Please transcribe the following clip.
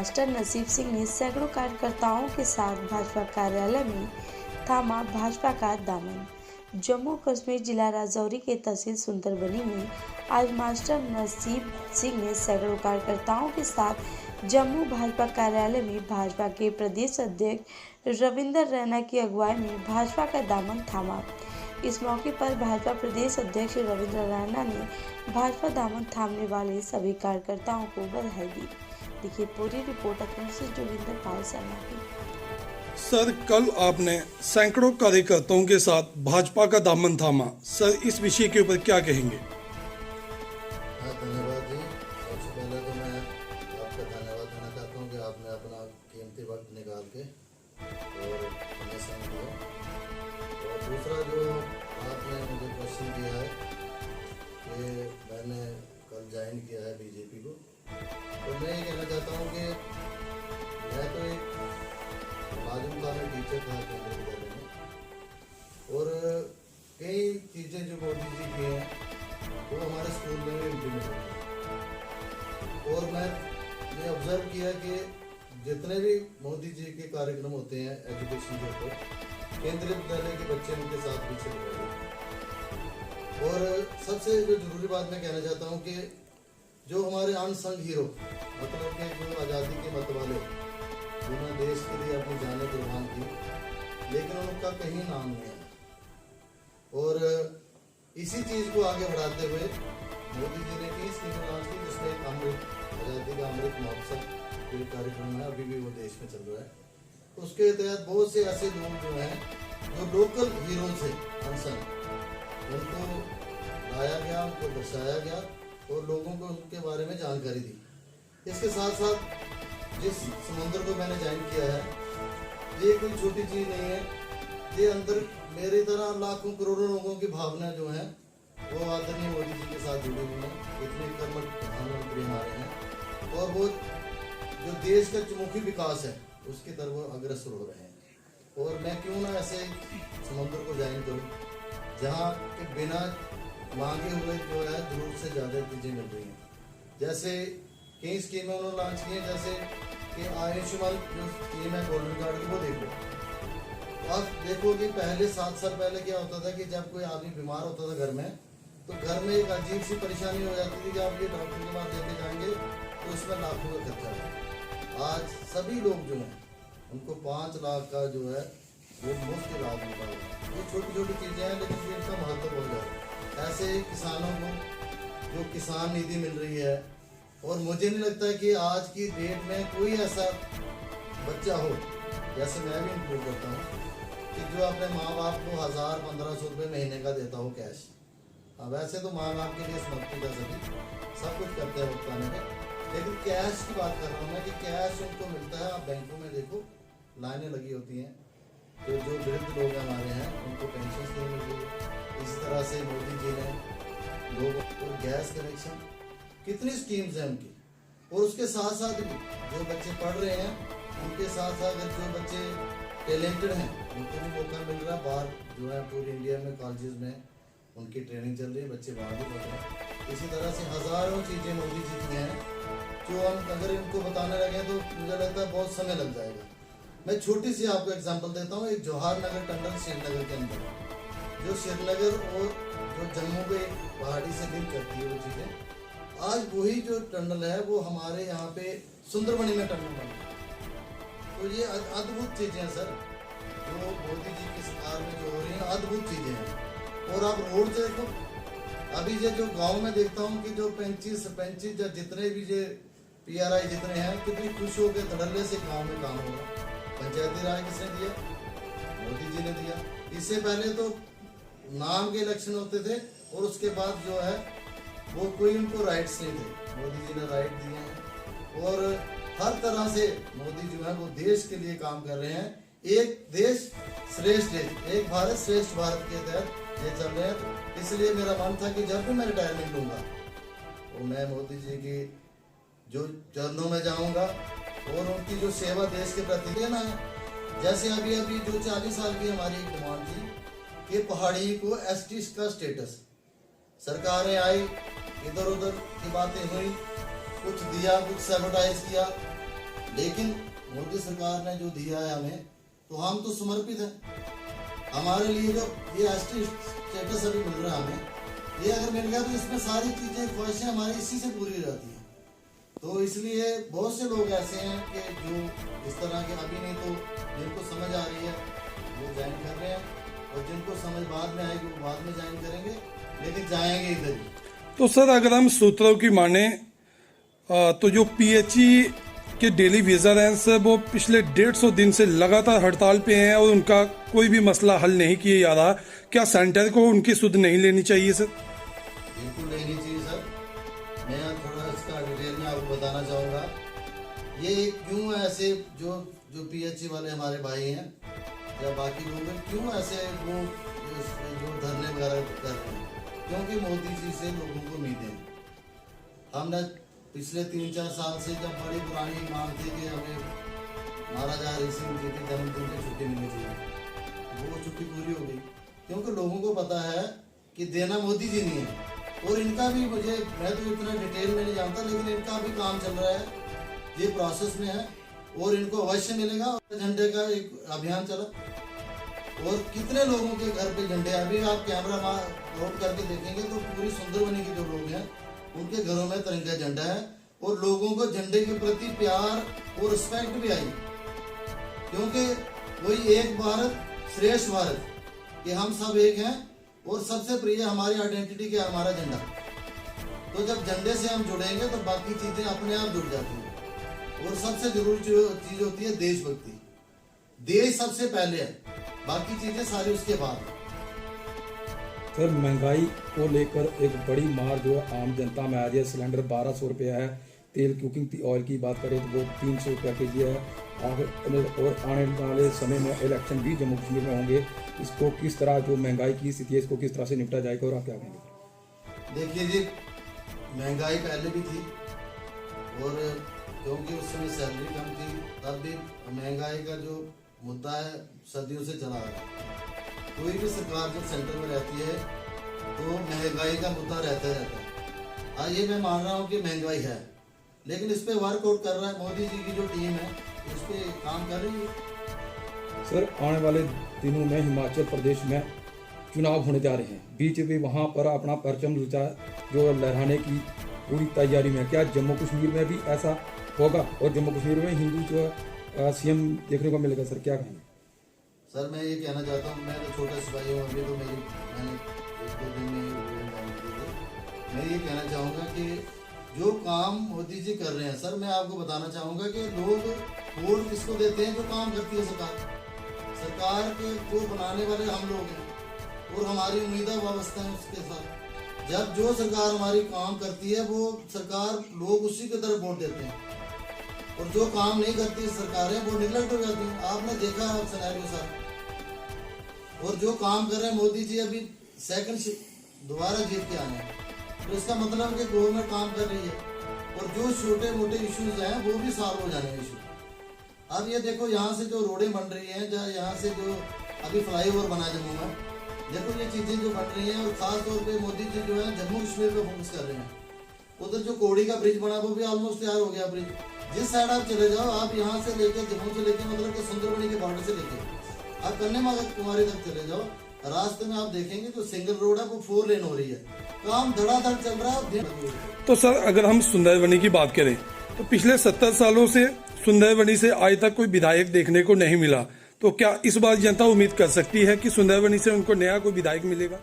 Master नसीब सिंह ने सैकड़ों कार्यकर्ताओं के साथ भाजपा कार्यालय में थामा भाजपा का दामन। जम्मू कश्मीर जिला राजौरी के तहसील सुंदरबनी में आज मास्टर नसीब सिंह ने सैकड़ों कार्यकर्ताओं के साथ जम्मू भाजपा कार्यालय में भाजपा के प्रदेश अध्यक्ष रविंदर रैना की अगुवाई में भाजपा का दामन थामा। इस मौके पर भाजपा प्रदेश अध्यक्ष रविंदर रैना ने भाजपा दामन थामने वाले सभी कार्यकर्ताओं को बधाई दी। देखिए पूरी रिपोर्ट अखनूर से जोगिंदर पाल शर्मा की। सर, कल आपने सैकड़ों कार्यकर्ताओं के साथ भाजपा का दामन थामा। सर, इस विषय के ऊपर क्या कहेंगे? धन्यवाद जी। सबसे पहले तो मैं आपका धन्यवाद देना चाहता हूँ कि आपने अपना कीमती वक्त निकाल के और हमें समय दिया। और दूसरा जो आपने मुझे क्वेश्चन दिया है कि मैंने कल ज्वाइन किया है बीजेपी को, तो मैं ये कहना चाहता हूँ कि मैं तो एक मुलाजिम था, मैं टीचर था केंद्रीय विद्यालय में, और कई चीज़ें जो मोदी जी की हैं वो हमारे स्कूल में भी इम्प्लीमेंट होती है। और मैं ये ऑब्जर्व किया कि जितने भी मोदी जी के कार्यक्रम होते हैं एजुकेशन के ऊपर, केंद्रीय विद्यालय के बच्चे उनके साथ पीछे लगे। और सबसे जो जरूरी बात मैं कहना चाहता हूँ कि जो हमारे अनसंग हीरो, मतलब कि जो आज़ादी के मतवाले, जिन्होंने देश के लिए अपनी जानें कुर्बान की, लेकिन उनका कहीं नाम नहीं है। और इसी चीज़ को आगे बढ़ाते हुए मोदी जी ने कई स्कीमें लॉन्च की, जिसमें एक अमृत आज़ादी का अमृत महोत्सव जो कार्यक्रम है, अभी भी वो देश में चल रहा है। उसके तहत बहुत से ऐसे लोग जो हैं, जो लोकल हीरो थे अनसंग, उनको लाया गया, उनको दर्शाया गया और लोगों को उनके बारे में जानकारी दी। इसके साथ साथ जिस समुद्र को मैंने ज्वाइन किया है, ये कोई छोटी चीज़ नहीं है। ये अंदर मेरी तरह लाखों करोड़ों लोगों की भावना जो है वो आदरणीय मोदी जी के साथ जुड़ी हुई है। इतने कर्मठ प्रधानमंत्री हमारे हैं और वो जो देश का चहुमुखी विकास है उसकी तरफ वो अग्रसर हो रहे हैं। और मैं क्यों ना ऐसे समुद्र को ज्वाइन करूँ जहाँ के बिना मांगे हुए जो है जरूरत से ज़्यादा चीज़ें मिल रही हैं। जैसे कई स्कीमें उन्होंने लॉन्च की हैं, जैसे कि आयुष्मान जो स्कीम है गोल्डन कार्ड की, वो देखो। आप देखो कि पहले 7 साल पहले क्या होता था कि जब कोई आदमी बीमार होता था घर में, तो घर में एक अजीब सी परेशानी हो जाती थी कि आप ये डॉक्टर के पास लेके जाएंगे तो इसमें लाखों का खर्चा है। आज सभी लोग जो हैं उनको 5 लाख का जो है वो मुफ्त इलाज मिल रहा है। ये छोटी छोटी चीज़ें हैं, लेकिन ये इनका महत्व हो जाए। ऐसे किसानों को जो किसान निधि मिल रही है, और मुझे नहीं लगता है कि आज की डेट में कोई ऐसा बच्चा हो, जैसे मैं भी इंक्लूड करता हूँ, कि जो अपने माँ बाप को 1000-1500 रुपये महीने का देता हो कैश। अब वैसे तो माँ बाप के लिए समर्पित है, सभी सब कुछ करते हैं वक्त आने में, लेकिन कैश की बात कर रहा हूँ मैं कि कैश उनको मिलता है। आप बैंकों में देखो लाइनें लगी होती हैं, तो जो वृद्ध लोग हमारे हैं उनको पेंशन नहीं मिल रही है। इसी तरह से मोदी जी ने लोगों को गैस कनेक्शन, कितनी स्कीम्स हैं उनकी। और उसके साथ साथ भी जो बच्चे पढ़ रहे हैं, उनके साथ साथ अगर जो बच्चे टैलेंटेड हैं उनको भी मौका मिल रहा है। बाहर जो है पूरी इंडिया में कॉलेजेस में उनकी ट्रेनिंग चल रही है, बच्चे बाहर भी पढ़ रहे हैं। इसी तरह से हज़ारों चीज़ें मोदी जी की हैं, जो हम अगर इनको बताने लगे तो मुझे लगता है बहुत समय लग जाएगा। मैं छोटी सी आपको एग्जांपल देता हूँ। एक जवाहर नगर टनल श्रीनगर के अंदर, जो श्रीनगर और जो जम्मू के पहाड़ी से लिंक करती है वो चीज़ें, आज वही जो टनल है वो हमारे यहाँ पे सुंदरबनी में टनल बनी है। तो ये अद्भुत चीज़ें हैं सर, जो मोदी जी की सरकार में जो हो रही हैं, अद्भुत चीज़ें हैं। और आप रोड से देखो, अभी जो गांव में देखता हूँ कि जो 35 या जितने भी जो PRI जितने हैं, कितनी खुश हो के धड़ल्ले से गाँव में काम हो रहा है। पंचायती राज किसने दिया? मोदी जी ने दिया। इससे पहले तो नाम के इलेक्शन होते थे और उसके बाद जो है वो कोई उनको राइट्स नहीं थे, मोदी जी ने राइट दिए हैं। और हर तरह से मोदी जो है वो देश के लिए काम कर रहे हैं। एक देश श्रेष्ठ देश, एक भारत श्रेष्ठ भारत के तहत ये चल रहे हैं। इसलिए मेरा मन था कि जब भी मैं रिटायरमेंट लूँगा तो मैं मोदी जी की जो चरणों में जाऊँगा और उनकी जो सेवा देश के प्रति देना है। जैसे अभी जो 40 साल की हमारी एक डिमांड थी कि पहाड़ी को ST का स्टेटस, सरकारें आई, इधर उधर की बातें हुई, कुछ दिया, कुछ सैबोटाइज किया, लेकिन मोदी सरकार ने जो दिया है हमें, तो हम तो समर्पित हैं। हमारे लिए जो ये एसटी स्टेटस अभी मिल रहा है हमें, ये अगर मिल गया तो इसमें सारी चीजें ख्वाहिशें हमारी इसी से पूरी हो जाती हैं। तो इसलिए बहुत से लोग ऐसे हैं कि जो इस तरह के अभी नहीं, तो जिनको समझ आ रही है वो ज्वाइन कर रहे हैं, और जिनको समझ बाद में आएगी वो बाद में ज्वाइन करेंगे, लेकिन जाएंगे इधर ही। तो सर अगर हम सूत्रों की माने तो जो पीएचई के डेली विजर हैं सर, वो पिछले 150 दिन से लगातार हड़ताल पे हैं और उनका कोई भी मसला हल नहीं किया जा रहा। क्या सेंटर को उनकी सुध नहीं लेनी चाहिए सर? बिल्कुल लेनी चाहिए सर। मैं थोड़ा इसका डिटेल में आपको बताना चाहूँगा। ये क्यों ऐसे जो पीएचई वाले हमारे भाई हैं या बाकी लोग हैं, क्यों ऐसे वो जो धरने वगैरह कर रहे हैं? क्योंकि मोदी जी से लोगों को उम्मीदें हैं। हमने पिछले 3-4 साल से जब बड़ी पुरानी मांग थी कि हमें महाराजा हरि सिंह जी के जन्मदिन की छुट्टी मिलनी चाहिए, वो छुट्टी पूरी हो गई, क्योंकि लोगों को पता है कि देना मोदी जी नहीं है। और इनका भी मैं तो इतना डिटेल में नहीं जानता, लेकिन इनका भी काम चल रहा है, ये प्रोसेस में है और इनको अवश्य मिलेगा। झंडे का एक अभियान चला और कितने लोगों के घर पे झंडे, अभी आप कैमरा नोट करके देखेंगे तो पूरी सुंदरबनी के जो लोग हैं उनके घरों में तिरंगा झंडा है, और लोगों को झंडे के प्रति प्यार और रिस्पेक्ट भी आई, क्योंकि वही एक भारत श्रेष्ठ भारत, कि हम सब एक हैं और सबसे प्रिय हमारी आइडेंटिटी क्या, हमारा झंडा। तो जब झंडे से हम जुड़ेंगे तो बाकी चीजें अपने आप जुड़ जाती हैं। और सबसे जरूरी चीज होती है देशभक्ति। देश सबसे पहले है, बाकी चीजें सारी उसके बाद है। सर महंगाई को लेकर एक बड़ी मार जो आम जनता में आ रही है। सिलेंडर 1200 रुपया है, तेल कुकिंग ऑयल की बात करें तो वो 300 रुपया के जी है। और आने वाले समय में इलेक्शन भी जम्मू कश्मीर में होंगे, इसको किस तरह जो महंगाई की स्थिति है इसको किस तरह से निपटा जाएगा और आप क्या कहेंगे? देखिए जी, महंगाई पहले भी थी और क्योंकि उस समय सैलरी कम थी, तब भी महंगाई का जो मुद्दा है सदियों से चला आ रहा है। कोई भी सरकार जब सेंटर में रहती है तो महंगाई का मुद्दा रहता है। हाँ, ये मैं मान रहा हूँ कि महंगाई है, लेकिन इस पे वर्कआउट कर रहा है मोदी जी की जो टीम है, इस पे काम कर रही है। सर आने वाले दिनों में हिमाचल प्रदेश में चुनाव होने जा रहे हैं, बीजेपी वहां पर अपना परचम जो लहराने की पूरी तैयारी में। क्या जम्मू कश्मीर में भी ऐसा होगा और जम्मू कश्मीर में हिंदू जो सीएम देखने को मिलेगा? सर क्या कहेंगे? सर मैं ये कहना चाहता हूँ, मैं तो छोटा सिपाही हूँ, अभी तो मैंने 1-2 दिन में मैं ये कहना चाहूँगा कि जो काम मोदी जी कर रहे हैं, सर मैं आपको बताना चाहूँगा कि लोग वोट किसको देते हैं? जो काम करती है सरकार के को बनाने वाले हम लोग हैं और हमारी उम्मीदें वाबस्ता हैं उसके साथ। जब जो सरकार हमारी काम करती है वो सरकार, लोग उसी की तरफ वोट देते हैं, और जो काम नहीं करती सरकारें वो निगलेक्ट हो जाती हैं। आपने देखा है सिनेरियो सर। और जो काम कर रहे हैं मोदी जी, अभी सेकंड दोबारा जीत के आए हैं, तो इसका मतलब है कि गवर्नमेंट काम कर रही है और जो छोटे मोटे इश्यूज हैं वो भी सॉल्व हो जाने इशू। अब ये देखो, यहाँ से जो रोडें बन रही हैं, यहाँ से जो अभी फ्लाईओवर बना जम्मू में, देखो ये चीजें जो बन रही हैं, और खास तौर पे मोदी जी जो है जम्मू कश्मीर पे फोकस कर रहे हैं। उधर जो कोड़ी का ब्रिज बना वो भी ऑलमोस्ट तैयार हो गया ब्रिज। जिस साइड आप चले जाओ, आप यहाँ से लेके जम्मू से लेके मतलब कि सुंदरबनी के बॉर्डर से लेके आप कन्याकुमारी तक चले जाओ, रास्ते में आप देखेंगे जो सिंगल रोड है वो 4 लेन हो रही है। काम धड़ाधड़ चल रहा है। तो सर अगर हम सुंदरबनी की बात करें तो पिछले 70 सालों से सुंदरबनी से आज तक कोई विधायक देखने को नहीं मिला, तो क्या इस बार जनता उम्मीद कर सकती है कि सुंदरबनी से उनको नया कोई विधायक मिलेगा?